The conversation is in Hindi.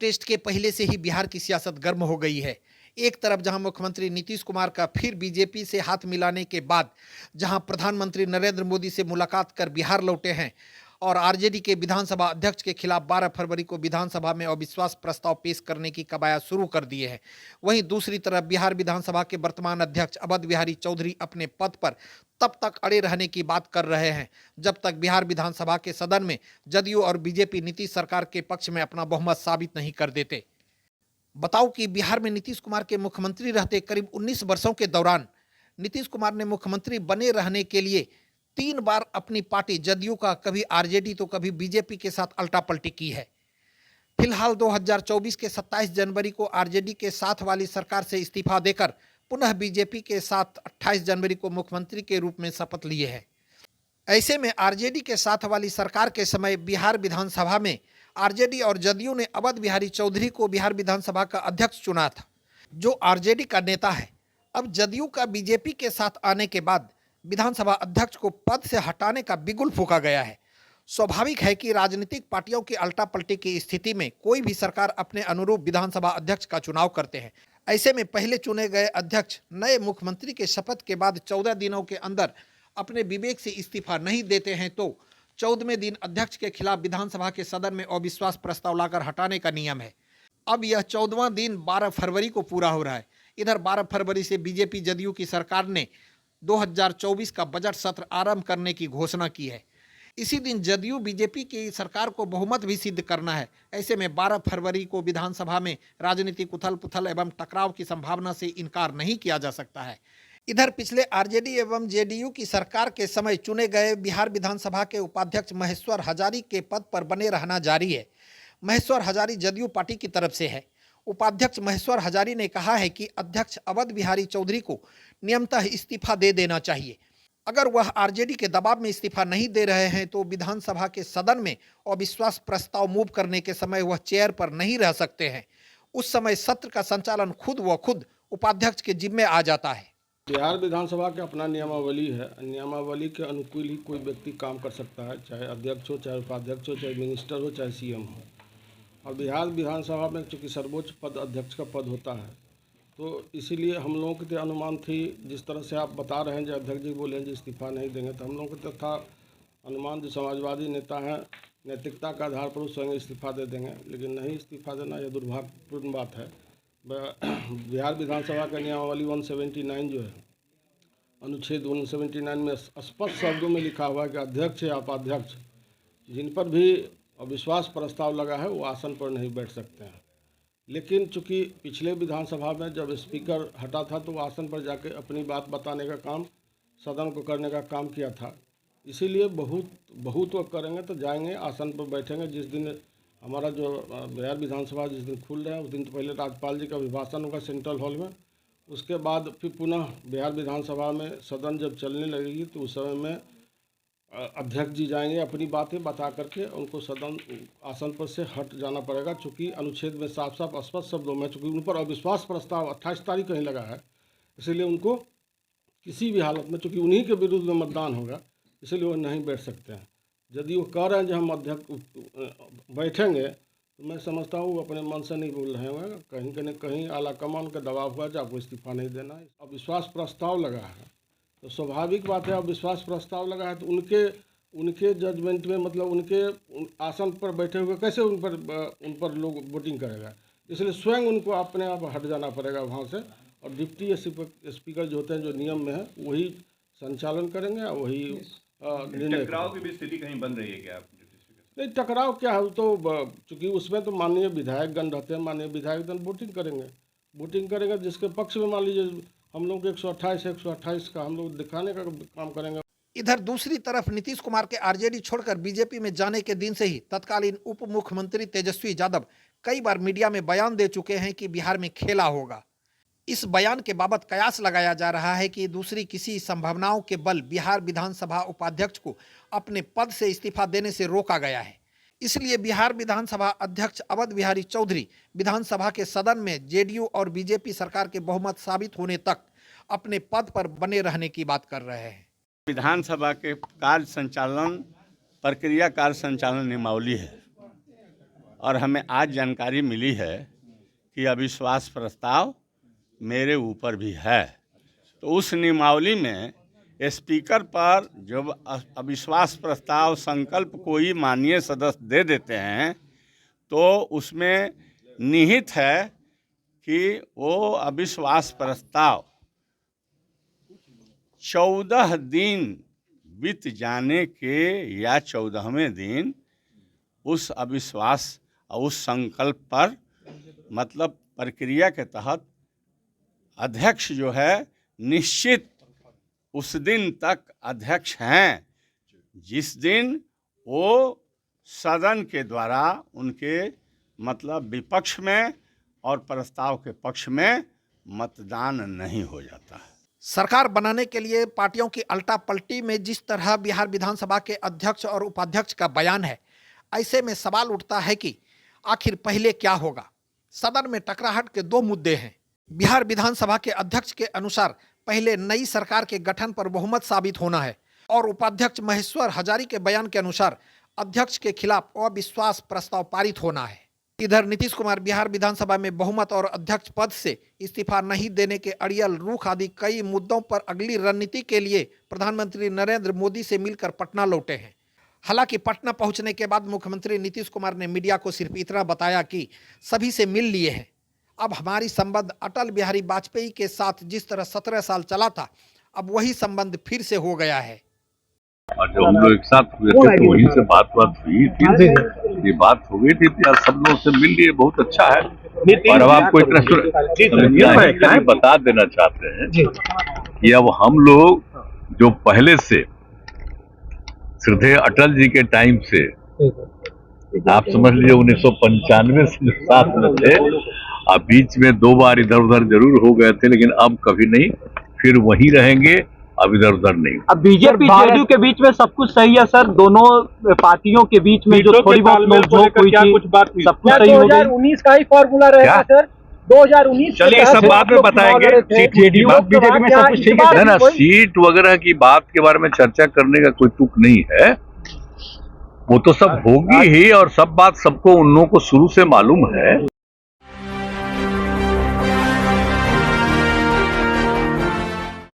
टेस्ट के पहले से ही बिहार की सियासत गर्म हो गई है। एक तरफ जहां मुख्यमंत्री नीतीश कुमार का फिर बीजेपी से हाथ मिलाने के बाद जहां प्रधानमंत्री नरेंद्र मोदी से मुलाकात कर बिहार लौटे हैं और आरजेडी के विधानसभा अध्यक्ष के खिलाफ 12 फरवरी को विधानसभा में अविश्वास प्रस्ताव पेश करने की कवायद शुरू कर दिए हैं, वहीं दूसरी तरफ बिहार विधानसभा के वर्तमान अध्यक्ष अवध बिहारी चौधरी अपने पद पर तब तक अड़े रहने की बात कर रहे हैं जब तक बिहार विधानसभा के सदन में जदयू और बीजेपी नीतीश सरकार के पक्ष में अपना बहुमत साबित नहीं कर देते। बताओ कि बिहार में नीतीश कुमार के मुख्यमंत्री रहते करीब 19 वर्षों के दौरान नीतीश कुमार ने मुख्यमंत्री बने रहने के लिए 3 बार अपनी पार्टी जदयू का कभी आरजेडी तो कभी बीजेपी के साथ अल्टापल्टी की है। फिलहाल 2024 के 27 जनवरी को आरजेडी के साथ वाली सरकार से इस्तीफा देकर पुनः बीजेपी के साथ 28 जनवरी को मुख्यमंत्री के रूप में शपथ लिए हैं। ऐसे में आरजेडी के साथ वाली सरकार के समय बिहार विधानसभा में आरजेडी और जदयू ने अवध बिहारी चौधरी को बिहार विधानसभा का अध्यक्ष चुना था, जो आरजेडी का नेता है। अब जदयू का बीजेपी के साथ आने के बाद विधानसभा अध्यक्ष को पद से हटाने का बिगुल फूंका गया है। स्वाभाविक है कि राजनीतिक पार्टियों की अल्टापल्टी की स्थिति में कोई भी सरकार अपने अनुरूप विधानसभा अध्यक्ष का चुनाव करते हैं। ऐसे में पहले चुने गए अध्यक्ष नए मुख्यमंत्री के शपथ के बाद 14 दिनों के अंदर अपने विवेक से इस्तीफा नहीं देते हैं तो 14वें दिन अध्यक्ष के खिलाफ विधानसभा के सदन में अविश्वास प्रस्ताव लाकर हटाने का नियम है। अब यह 14वां दिन 12 फरवरी को पूरा हो रहा है। इधर 12 फरवरी से बीजेपी जदयू की सरकार ने 2024 का बजट सत्र आरंभ करने की घोषणा की है। इसी दिन जदयू बीजेपी की सरकार को बहुमत भी सिद्ध करना है। ऐसे में 12 फरवरी को विधानसभा में राजनीतिक उथल पुथल एवं टकराव की संभावना से इनकार नहीं किया जा सकता है। इधर पिछले आरजेडी एवं जेडीयू की सरकार के समय चुने गए बिहार विधानसभा के उपाध्यक्ष महेश्वर हजारी के पद पर बने रहना जारी है। महेश्वर हजारी जदयू पार्टी की तरफ से है। उपाध्यक्ष महेश्वर हजारी ने कहा है कि अध्यक्ष अवध बिहारी चौधरी को नियमतः इस्तीफा दे देना चाहिए। अगर वह आरजेडी के दबाव में इस्तीफा नहीं दे रहे हैं तो विधानसभा के सदन में अविश्वास प्रस्ताव मूव करने के समय वह चेयर पर नहीं रह सकते हैं। उस समय सत्र का संचालन खुद उपाध्यक्ष के जिम्मे आ जाता है। बिहार विधानसभा का अपना नियमावली है। नियमावली के अनुकूल ही कोई व्यक्ति काम कर सकता है, चाहे अध्यक्ष हो, चाहे उपाध्यक्ष हो, चाहे मिनिस्टर हो, चाहे सीएम हो। और बिहार विधानसभा में चूँकि सर्वोच्च पद अध्यक्ष का पद होता है, तो इसीलिए हम लोगों के अनुमान थी, जिस तरह से आप बता रहे हैं जो अध्यक्ष जी बोले जी इस्तीफा नहीं देंगे, तो हम लोगों को था अनुमान जो समाजवादी नेता हैं नैतिकता के आधार पर स्वयं इस्तीफा दे देंगे, लेकिन नहीं इस्तीफा देना यह दुर्भाग्यपूर्ण बात है। बिहार विधानसभा का नियमावली 179 जो है, अनुच्छेद 179 में स्पष्ट शब्दों में लिखा हुआ है कि अध्यक्ष या उपाध्यक्ष जिन पर भी अविश्वास प्रस्ताव लगा है वो आसन पर नहीं बैठ सकते हैं। लेकिन चूंकि पिछले विधानसभा में जब स्पीकर हटा था तो वो आसन पर जाके अपनी बात बताने का काम, सदन को करने का काम किया था। इसीलिए बहुत वक्त करेंगे तो जाएंगे, आसन पर बैठेंगे। जिस दिन हमारा जो बिहार विधानसभा जिस दिन खुल रहा है उस दिन तो पहले राज्यपाल जी का अभिभाषण होगा सेंट्रल हॉल में। उसके बाद फिर पुनः बिहार विधानसभा में सदन जब चलने लगेगी तो उस समय में अध्यक्ष जी जाएंगे, अपनी बातें बता करके उनको सदन आसन पर से हट जाना पड़ेगा। चूँकि अनुच्छेद में साफ स्पष्ट शब्दों में चूँकि उन पर अविश्वास प्रस्ताव 28 तारीख कहीं लगा है, इसलिए उनको किसी भी हालत में, चूँकि उन्हीं के विरुद्ध में मतदान होगा, इसलिए वो नहीं बैठ सकते हैं। यदि वो कह रहे हैं जो हम अध्यक्ष बैठेंगे, तो मैं समझता हूँ वो अपने मन से नहीं बोल रहे हैं। कहीं आला कमान का दबाव हुआ जो आपको इस्तीफा नहीं देना है। अविश्वास प्रस्ताव लगा है तो स्वाभाविक बात है, अविश्वास प्रस्ताव लगा है तो उनके जजमेंट में, मतलब उनके आसन पर बैठे हुए कैसे उन पर लोग वोटिंग करेगा। इसलिए स्वयं उनको अपने आप हट जाना पड़ेगा वहाँ से, और डिप्टी स्पीकर जो होते हैं जो नियम में है वही संचालन करेंगे और वही निर्णय। टकराव की भी स्थिति कहीं बन रही है क्या? नहीं, टकराव क्या है, तो चूँकि उसमें तो माननीय विधायकगण रहते हैं, माननीय विधायकगण वोटिंग करेंगे जिसके पक्ष में मान लीजिए हम लोग 128 का हम लोग दिखाने का काम करेंगे। इधर दूसरी तरफ नीतीश कुमार के आरजेडी छोड़कर बीजेपी में जाने के दिन से ही तत्कालीन उप मुख्यमंत्री तेजस्वी यादव कई बार मीडिया में बयान दे चुके हैं कि बिहार में खेला होगा। इस बयान के बाबत कयास लगाया जा रहा है कि दूसरी किसी संभावनाओं के बल बिहार विधानसभा उपाध्यक्ष को अपने पद से इस्तीफा देने से रोका गया है। इसलिए बिहार विधानसभा अध्यक्ष अवध बिहारी चौधरी विधानसभा के सदन में जेडीयू और बीजेपी सरकार के बहुमत साबित होने तक अपने पद पर बने रहने की बात कर रहे हैं। विधानसभा के कार्य संचालन प्रक्रिया कार्य संचालन नियमावली है। और हमें आज जानकारी मिली है कि अविश्वास प्रस्ताव मेरे ऊपर भी है। तो उस नियमावली में स्पीकर पर जब अविश्वास प्रस्ताव संकल्प कोई माननीय सदस्य दे देते हैं तो उसमें निहित है कि वो अविश्वास प्रस्ताव 14 दिन बीत जाने के या 14वें दिन उस अविश्वास और उस संकल्प पर मतलब प्रक्रिया के तहत अध्यक्ष जो है निश्चित उस दिन तक अध्यक्ष हैं जिस दिन वो सदन के द्वारा उनके मतलब विपक्ष में और प्रस्ताव के पक्ष में मतदान नहीं हो जाता है। सरकार बनाने के लिए पार्टियों की अल्टा पलटी में जिस तरह बिहार विधानसभा के अध्यक्ष और उपाध्यक्ष का बयान है, ऐसे में सवाल उठता है कि आखिर पहले क्या होगा। सदन में टकराहट के दो मुद्दे हैं। बिहार विधानसभा के अध्यक्ष के अनुसार पहले नई सरकार के गठन पर बहुमत साबित होना है और उपाध्यक्ष महेश्वर हजारी के बयान के अनुसार अध्यक्ष के खिलाफ अविश्वास प्रस्ताव पारित होना है। इधर नीतीश कुमार बिहार विधानसभा में बहुमत और अध्यक्ष पद से इस्तीफा नहीं देने के अड़ियल रुख आदि कई मुद्दों पर अगली रणनीति के लिए प्रधानमंत्री नरेंद्र मोदी से मिलकर पटना लौटे हैं। हालांकि पटना पहुंचने के बाद मुख्यमंत्री नीतीश कुमार ने मीडिया को सिर्फ इतना बताया कि सभी से मिल लिए हैं। अब हमारी संबंध अटल बिहारी वाजपेयी के साथ जिस तरह 17 साल चला था, अब वही संबंध फिर से हो गया है। और जब हम लोग एक साथ हुए थे तो वहीं से बात हुई थी, ये बात हो गई थी, आज सब लोग से मिल लिए, बहुत अच्छा है। और अब आपको इतना बता देना चाहते हैं कि अब हम लोग जो पहले से श्रद्धेय अटल जी के टाइम से आप समझ लीजिए 1995 से जो साथ में थे, अब बीच में 2 बार इधर उधर जरूर हो गए थे, लेकिन अब कभी नहीं, फिर वहीं रहेंगे, अब इधर उधर नहीं। अब बीजेपी जेडीयू के बीच में सब कुछ सही है सर, दोनों पार्टियों के बीच में जो थोड़ी बहुत नोकझोंक हुई थी सब कुछ सही हो गई। 2019 का ही फॉर्मूला रहेगा सर, 2019। चलिए सब बाद में बताएंगे, जेडीयू बीजेपी में सब कुछ ठीक है ना। सीट वगैरह की बात के बारे में चर्चा करने का कोई तुक नहीं है, वो तो सब होगी ही और सब बात सबको उन लोगों को शुरू से मालूम है।